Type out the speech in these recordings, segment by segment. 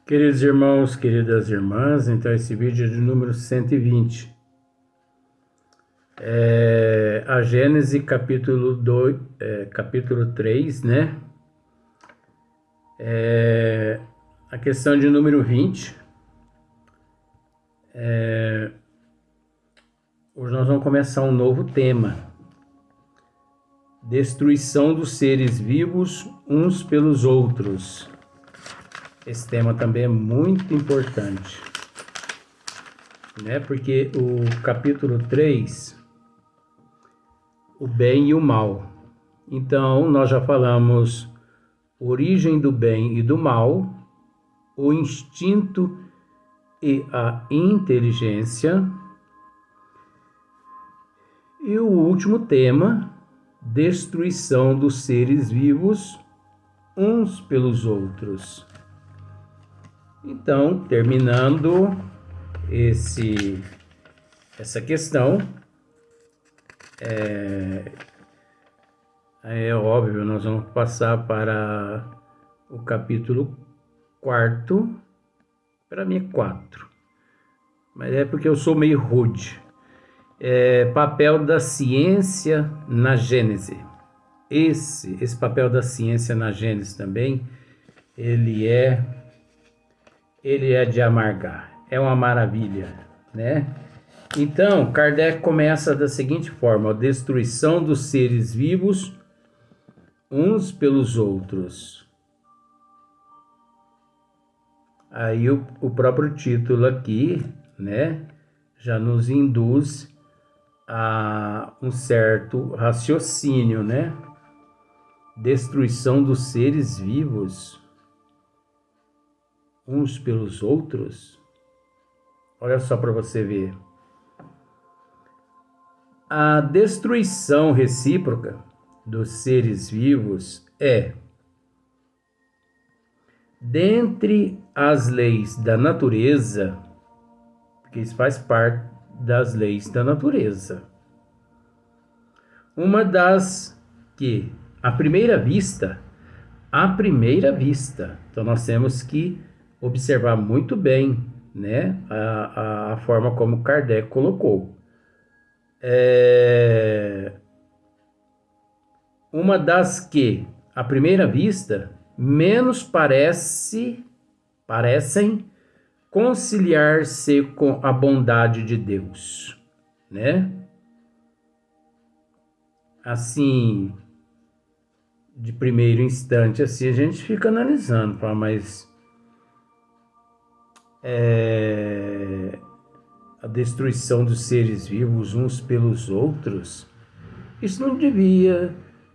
Queridos irmãos, queridas irmãs, então esse vídeo é de número 120. A Gênesis capítulo 2, capítulo 3, né? A questão de número 20. Hoje nós vamos começar um novo tema. Destruição dos seres vivos uns pelos outros. Esse tema também é muito importante, né? Porque o capítulo 3, o bem e o mal. Então, nós já falamos origem do bem e do mal, o instinto e a inteligência. E o último tema, destruição dos seres vivos uns pelos outros. Então, terminando essa questão, é óbvio, nós vamos passar para o capítulo 4, para mim é 4, mas é porque eu sou meio rude. Papel da ciência na Gênese. Esse papel da ciência na Gênese também, ele é de amargar, é uma maravilha, né? Então, Kardec começa da seguinte forma: a destruição dos seres vivos uns pelos outros. Aí o próprio título aqui, né, já nos induz a um certo raciocínio, né? Destruição dos seres vivos uns pelos outros. Olha só para você ver. A destruição recíproca dos seres vivos é, dentre as leis da natureza, porque isso faz parte das leis da natureza, uma das que, à primeira vista, então nós temos que observar muito bem, né, a forma como Kardec colocou. Uma das que, à primeira vista, menos parecem conciliar-se com a bondade de Deus, né? Assim, de primeiro instante, assim, a gente fica analisando, mas a destruição dos seres vivos uns pelos outros, isso não devia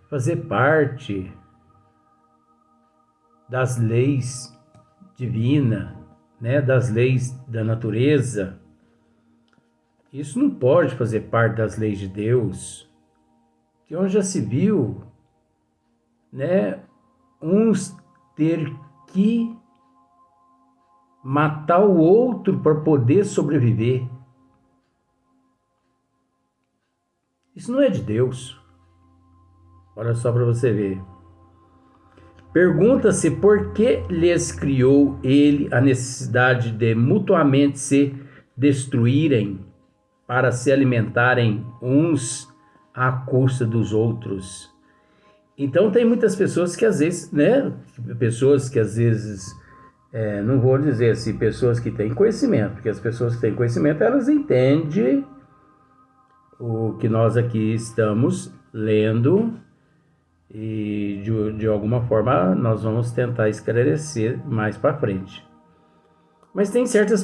fazer parte das leis divinas, né, das leis da natureza. Isso não pode fazer parte das leis de Deus, que onde já se viu, né, uns ter que matar o outro para poder sobreviver. Isso não é de Deus. Olha só para você ver. Pergunta-se por que lhes criou ele a necessidade de mutuamente se destruírem para se alimentarem uns à custa dos outros. Então tem muitas pessoas que às vezes, né, não vou dizer assim, pessoas que têm conhecimento, porque as pessoas que têm conhecimento, elas entendem o que nós aqui estamos lendo e de alguma forma nós vamos tentar esclarecer mais para frente. Mas tem certas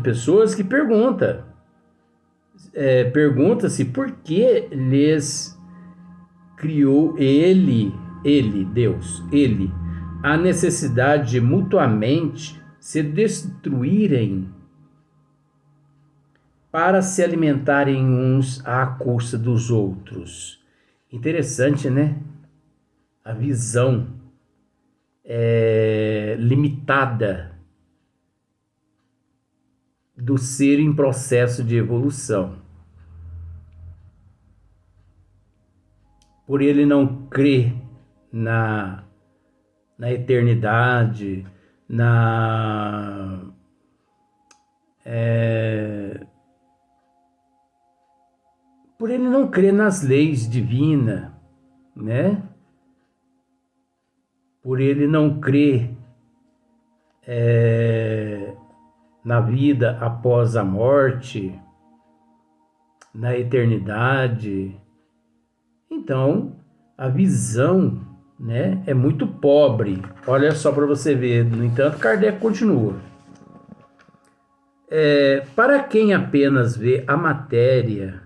pessoas que pergunta-se por que lhes criou ele, Deus, a necessidade de mutuamente se destruírem para se alimentarem uns à custa dos outros. Interessante, né? A visão limitada do ser em processo de evolução. Por ele não crer na eternidade, por ele não crer nas leis divinas, né? Por ele não crer na vida após a morte, na eternidade. Então, a visão, né, é muito pobre. Olha só para você ver. No entanto, Kardec continua. Para quem apenas vê a matéria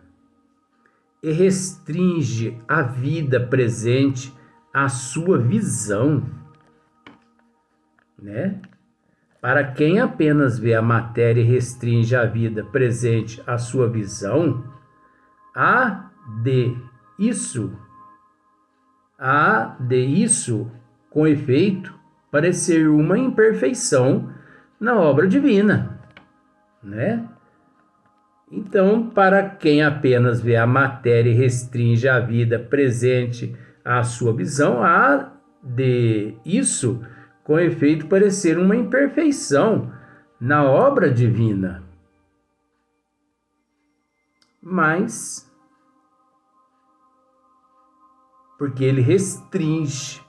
e restringe a vida presente à sua visão, né? Para quem apenas vê a matéria e restringe a vida presente à sua visão, há de isso, com efeito, parecer uma imperfeição na obra divina, né? Então, para quem apenas vê a matéria e restringe a vida presente à sua visão, há de isso, com efeito, parecer uma imperfeição na obra divina. Mas, porque ele restringe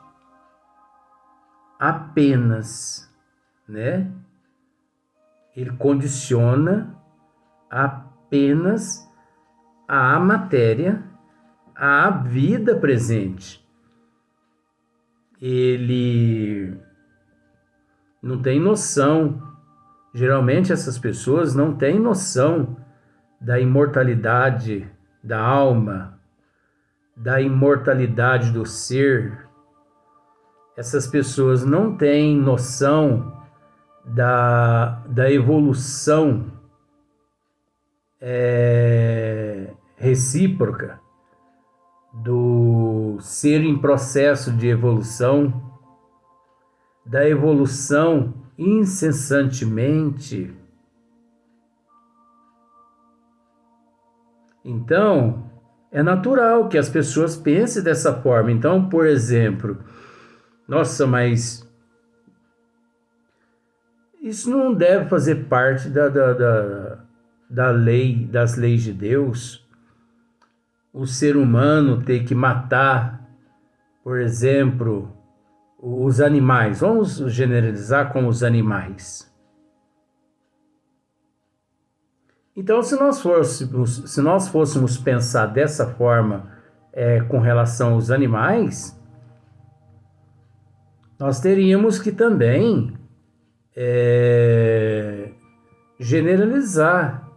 apenas, né? Ele condiciona apenas a matéria, à vida presente. Ele não tem noção, geralmente essas pessoas não têm noção da imortalidade da alma, da imortalidade do ser. Essas pessoas não têm noção da evolução recíproca do ser em processo de evolução, da evolução incessantemente. Então, é natural que as pessoas pensem dessa forma. Então, por exemplo, nossa, mas isso não deve fazer parte da lei, das leis de Deus. O ser humano ter que matar, por exemplo, os animais. Vamos generalizar com os animais. Então, se nós fôssemos pensar dessa forma com relação aos animais, nós teríamos que também generalizar.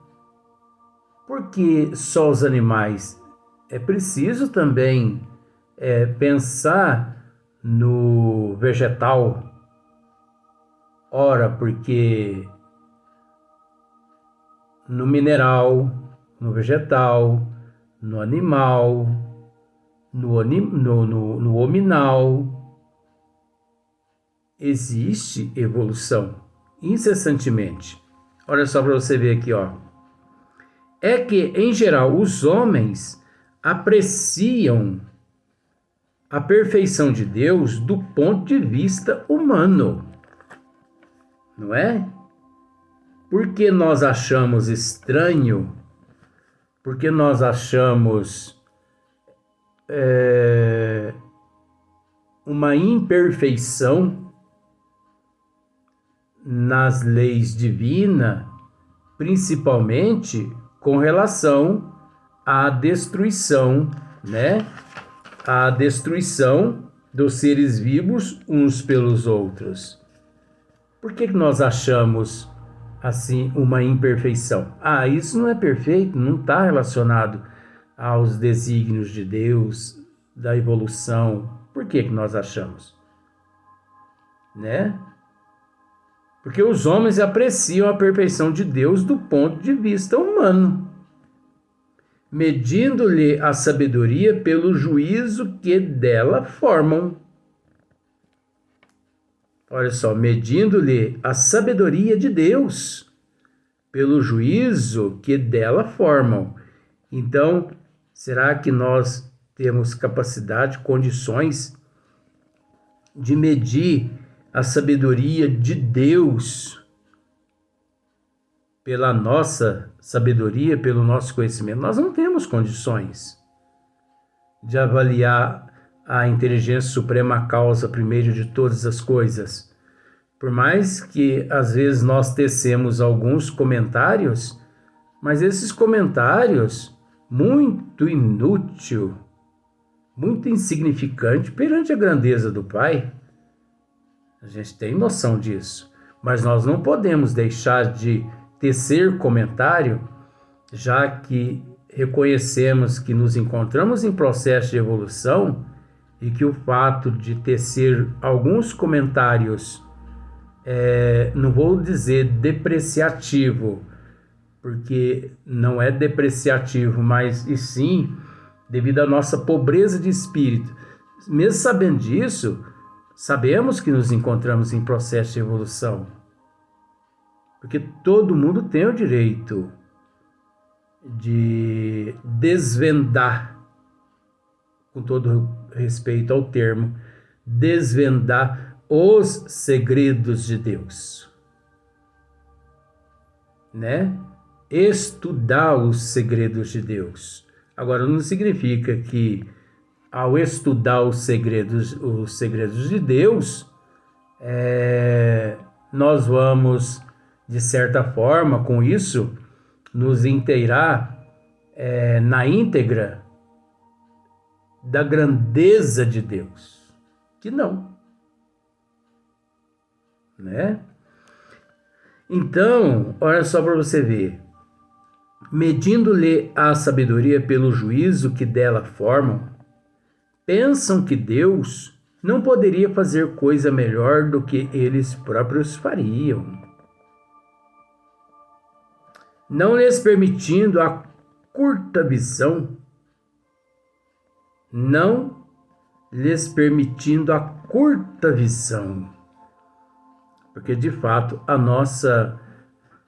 Porque só os animais? É preciso também pensar no vegetal. Ora, porque no mineral, no vegetal, no animal, no hominal, existe evolução incessantemente. Olha só para você ver aqui, ó. É que, em geral, os homens apreciam a perfeição de Deus do ponto de vista humano, não é? Porque nós achamos estranho, porque nós achamos uma imperfeição nas leis divinas, principalmente com relação à destruição, né? A destruição dos seres vivos uns pelos outros. Por que nós achamos assim uma imperfeição? Isso não é perfeito, não está relacionado aos desígnios de Deus, da evolução. Por que nós achamos? Né? Porque os homens apreciam a perfeição de Deus do ponto de vista humano, medindo-lhe a sabedoria pelo juízo que dela formam. Olha só, medindo-lhe a sabedoria de Deus pelo juízo que dela formam. Então, será que nós temos capacidade, condições de medir a sabedoria de Deus pela nossa sabedoria, pelo nosso conhecimento. Nós não temos condições de avaliar a inteligência suprema, causa primeira de todas as coisas. Por mais que às vezes nós tecemos alguns comentários, mas esses comentários muito inútil, muito insignificante perante a grandeza do Pai. A gente tem noção disso, mas nós não podemos deixar de tecer comentário, já que reconhecemos que nos encontramos em processo de evolução e que o fato de tecer alguns comentários, não vou dizer depreciativo, porque não é depreciativo, mas e sim devido à nossa pobreza de espírito. Mesmo sabendo disso, sabemos que nos encontramos em processo de evolução, porque todo mundo tem o direito de desvendar, com todo respeito ao termo, desvendar os segredos de Deus, né? Estudar os segredos de Deus. Agora, não significa que ao estudar os segredos de Deus, nós vamos, de certa forma, com isso, nos inteirar na íntegra da grandeza de Deus. Que não, né? Então, olha só para você ver. Medindo-lhe a sabedoria pelo juízo que dela formam, pensam que Deus não poderia fazer coisa melhor do que eles próprios fariam, não lhes permitindo a curta visão, porque de fato a nossa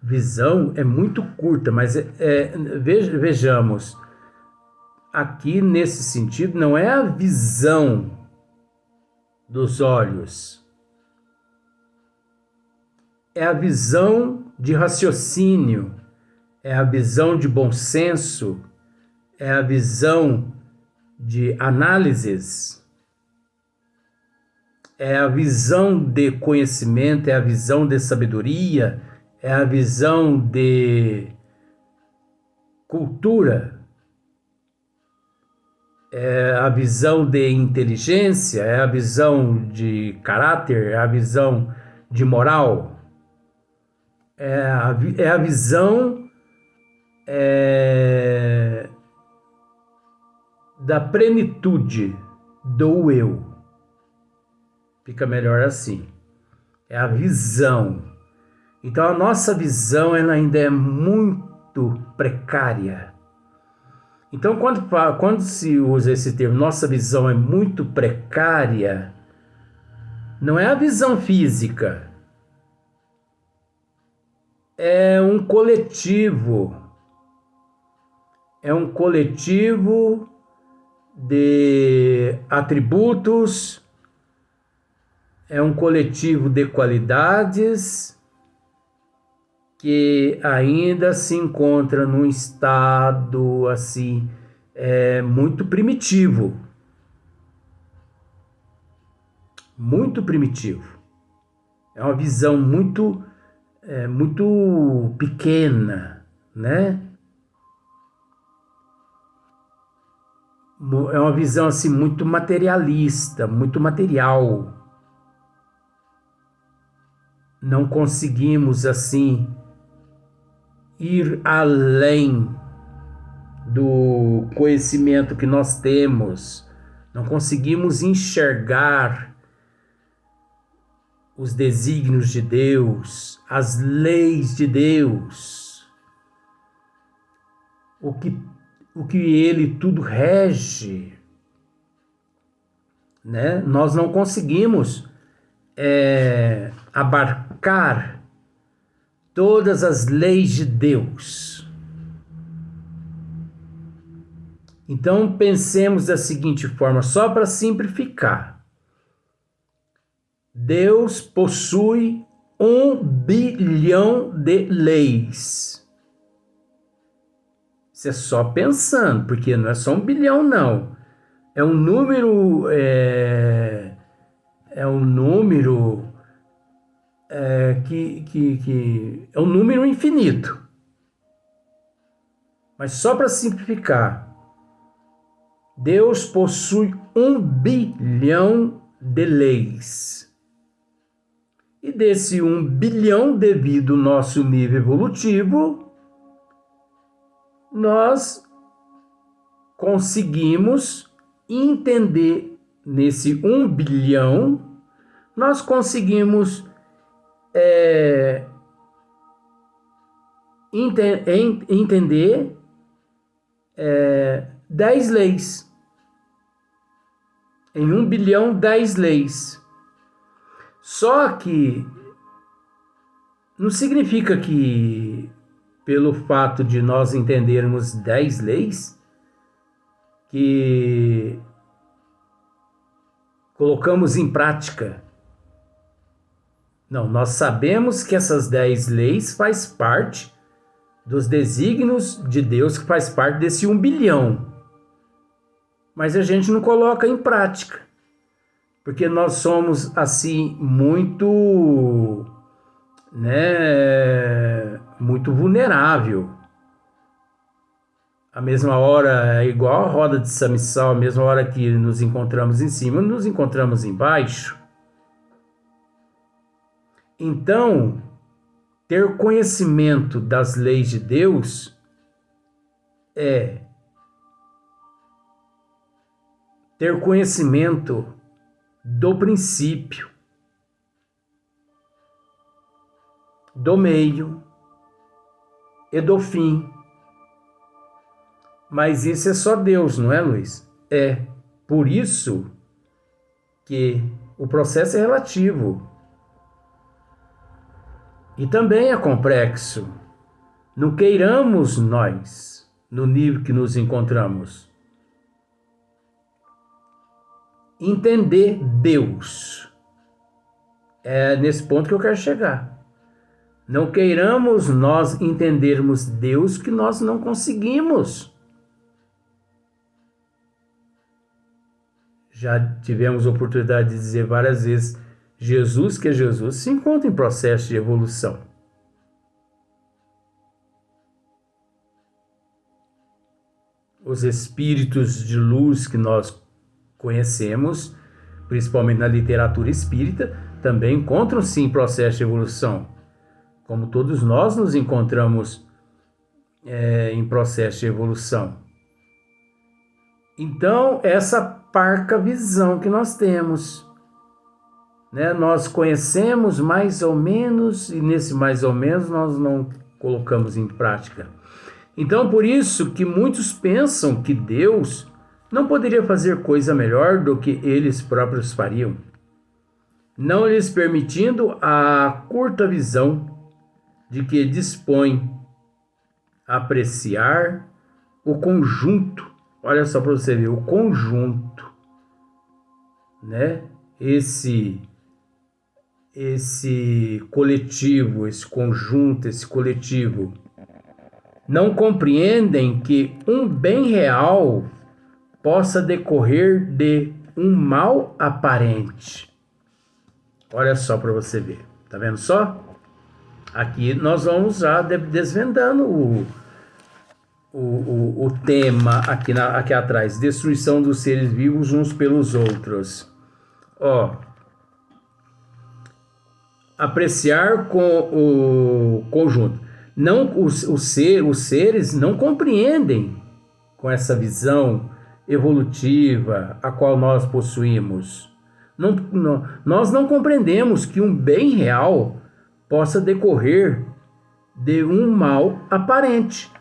visão é muito curta, mas vejamos, aqui nesse sentido não é a visão dos olhos, é a visão de raciocínio, é a visão de bom senso, é a visão de análises, é a visão de conhecimento, é a visão de sabedoria, é a visão de cultura, é a visão de inteligência, é a visão de caráter, é a visão de moral, é a visão da plenitude do eu. Fica melhor assim. É a visão. Então a nossa visão ela ainda é muito precária. Então quando se usa esse termo, nossa visão é muito precária, não é a visão física, é um coletivo de atributos, é um coletivo de qualidades que ainda se encontra num estado assim muito primitivo, é uma visão muito pequena, né? É uma visão assim muito materialista, muito material. Não conseguimos assim ir além do conhecimento que nós temos, não conseguimos enxergar os desígnios de Deus, as leis de Deus, o que ele tudo rege, né? Nós não conseguimos abarcar todas as leis de Deus. Então pensemos da seguinte forma, só para simplificar. Deus possui 1 bilhão de leis. Isso é só pensando, porque não é só 1 bilhão, não. É um número, que é um número infinito. Mas só para simplificar, Deus possui 1 bilhão de leis. E desse 1 bilhão, devido ao nosso nível evolutivo, nós conseguimos entender nesse 1 bilhão, nós conseguimos entender 10 leis. Em 1 bilhão, 10 leis. Só que não significa que, pelo fato de nós entendermos 10 leis, que colocamos em prática. Não, nós sabemos que essas 10 leis faz parte dos desígnios de Deus, que faz parte desse 1 bilhão. Mas a gente não coloca em prática, porque nós somos assim muito vulnerável. A mesma hora é igual a roda de Samissal, a mesma hora que nos encontramos em cima, nos encontramos embaixo. Então, ter conhecimento das leis de Deus é ter conhecimento do princípio, do meio e do fim. Mas isso é só Deus, não é, Luiz? É. Por isso que o processo é relativo. E também é complexo. Não queiramos nós, no nível que nos encontramos, entender Deus. É nesse ponto que eu quero chegar. Não queiramos nós entendermos Deus, que nós não conseguimos. Já tivemos a oportunidade de dizer várias vezes, Jesus, que é Jesus, se encontra em processo de evolução. Os espíritos de luz que nós conhecemos, principalmente na literatura espírita, também encontram-se em processo de evolução. Como todos nós nos encontramos em processo de evolução. Então, essa parca visão que nós temos, nós conhecemos mais ou menos, e nesse mais ou menos nós não colocamos em prática. Então, por isso que muitos pensam que Deus não poderia fazer coisa melhor do que eles próprios fariam, não lhes permitindo a curta visão de que dispõe apreciar o conjunto. Olha só para você ver, o conjunto, Esse coletivo, esse conjunto, esse coletivo, não compreendem que um bem real possa decorrer de um mal aparente. Olha só para você ver, tá vendo só? Aqui nós vamos já desvendando o tema aqui atrás, destruição dos seres vivos uns pelos outros. Apreciar com o conjunto. Não, os seres não compreendem com essa visão evolutiva a qual nós possuímos. Nós não compreendemos que um bem real possa decorrer de um mal aparente.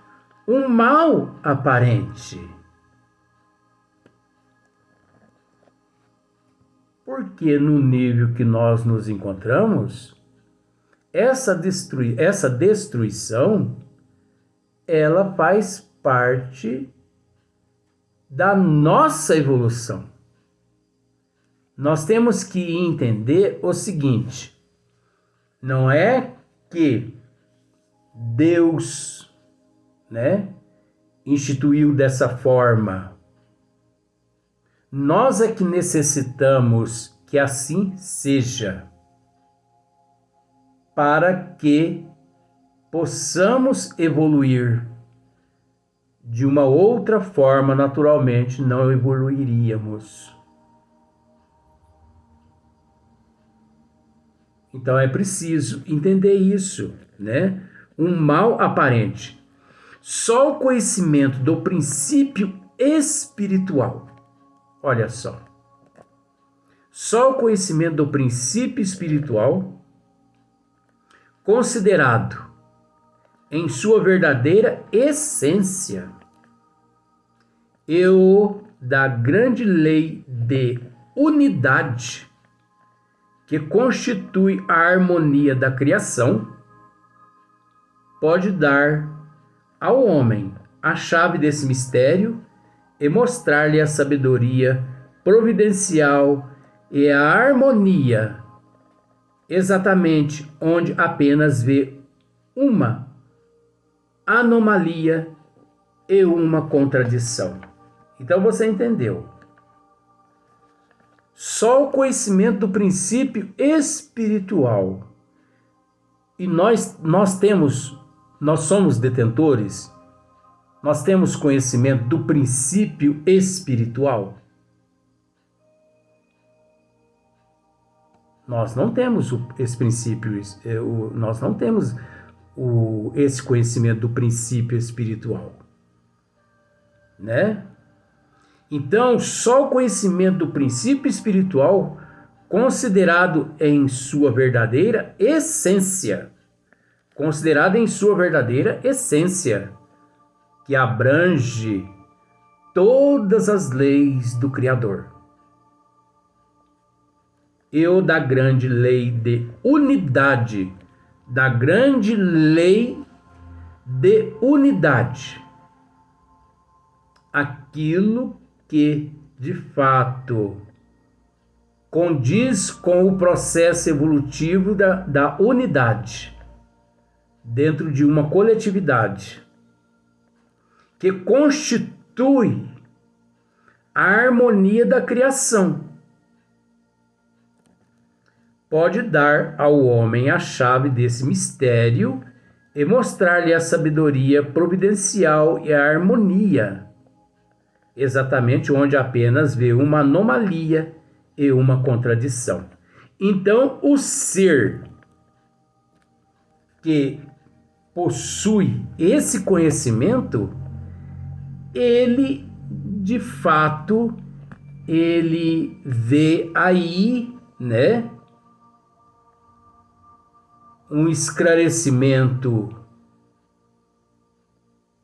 Um mal aparente. Porque no nível que nós nos encontramos, essa destruição, ela faz parte da nossa evolução. Nós temos que entender o seguinte: não é que Deus, né, instituiu dessa forma. Nós é que necessitamos que assim seja, para que possamos evoluir. De uma outra forma, naturalmente, não evoluiríamos. Então é preciso entender isso, né? Um mal aparente. Só o conhecimento do princípio espiritual. Olha só. Só o conhecimento do princípio espiritual, considerado em sua verdadeira essência, e o da grande lei de unidade que constitui a harmonia da criação, pode dar ao homem a chave desse mistério e mostrar-lhe a sabedoria providencial e a harmonia, exatamente onde apenas vê uma anomalia e uma contradição. Então você entendeu. Só o conhecimento do princípio espiritual. E nós somos detentores, nós temos conhecimento do princípio espiritual. Nós não temos esse princípio, nós não temos esse conhecimento do princípio espiritual, né? Então, só o conhecimento do princípio espiritual, considerado em sua verdadeira essência, que abrange todas as leis do Criador, e o da grande lei de unidade, aquilo que, de fato, condiz com o processo evolutivo da unidade dentro de uma coletividade, que constitui a harmonia da criação, pode dar ao homem a chave desse mistério e mostrar-lhe a sabedoria providencial e a harmonia, exatamente onde apenas vê uma anomalia e uma contradição. Então, o ser que possui esse conhecimento, ele, de fato, ele vê aí, né, um esclarecimento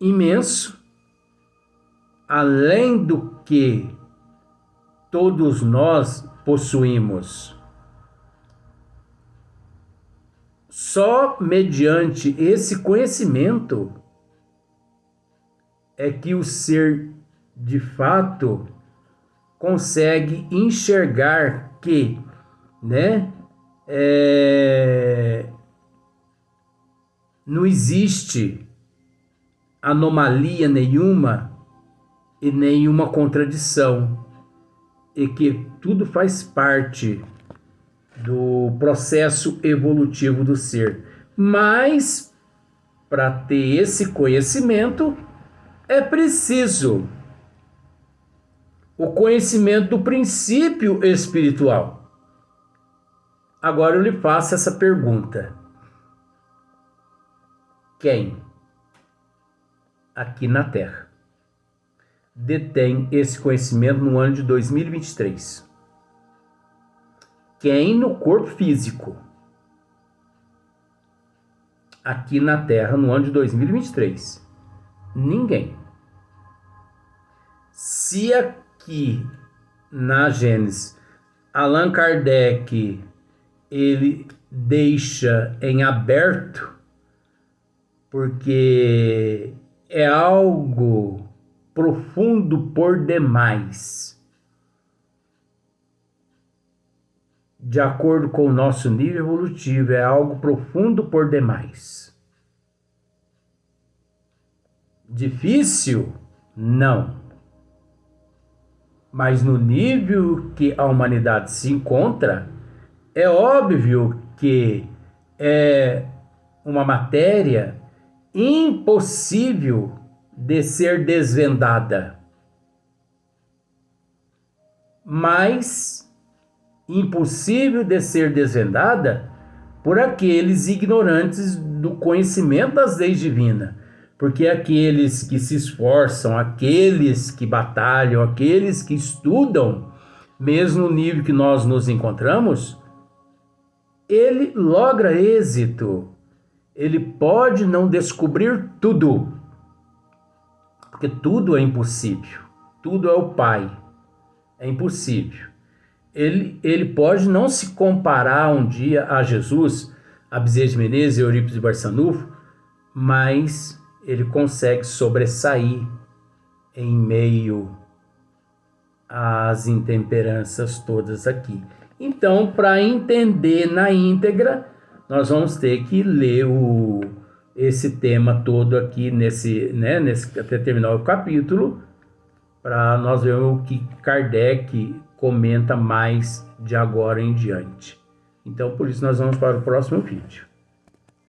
imenso, além do que todos nós possuímos. Só mediante esse conhecimento é que o ser, de fato, consegue enxergar que, né, não existe anomalia nenhuma e nenhuma contradição, e que tudo faz parte do processo evolutivo do ser. Mas, para ter esse conhecimento, é preciso o conhecimento do princípio espiritual. Agora eu lhe faço essa pergunta: quem aqui na Terra detém esse conhecimento no ano de 2023? Quem no corpo físico aqui na Terra no ano de 2023? Ninguém. Se aqui na Gênesis Allan Kardec ele deixa em aberto, porque é algo profundo por demais, de acordo com o nosso nível evolutivo, é algo profundo por demais. Difícil? Não. Mas no nível que a humanidade se encontra, é óbvio que é uma matéria impossível de ser desvendada, mas impossível de ser desvendada por aqueles ignorantes do conhecimento das leis divinas, porque aqueles que se esforçam, aqueles que batalham, aqueles que estudam, mesmo no nível que nós nos encontramos, ele logra êxito. Ele pode não descobrir tudo, porque tudo é impossível. Tudo é o Pai. É impossível. Ele pode não se comparar um dia a Jesus, a Bezerra de Menezes e Eurípides de Barçanufo, mas ele consegue sobressair em meio às intemperanças todas aqui. Então, para entender na íntegra, nós vamos ter que ler esse tema todo aqui, até terminar o capítulo, para nós vermos o que Kardec comenta mais de agora em diante. Então, por isso, nós vamos para o próximo vídeo.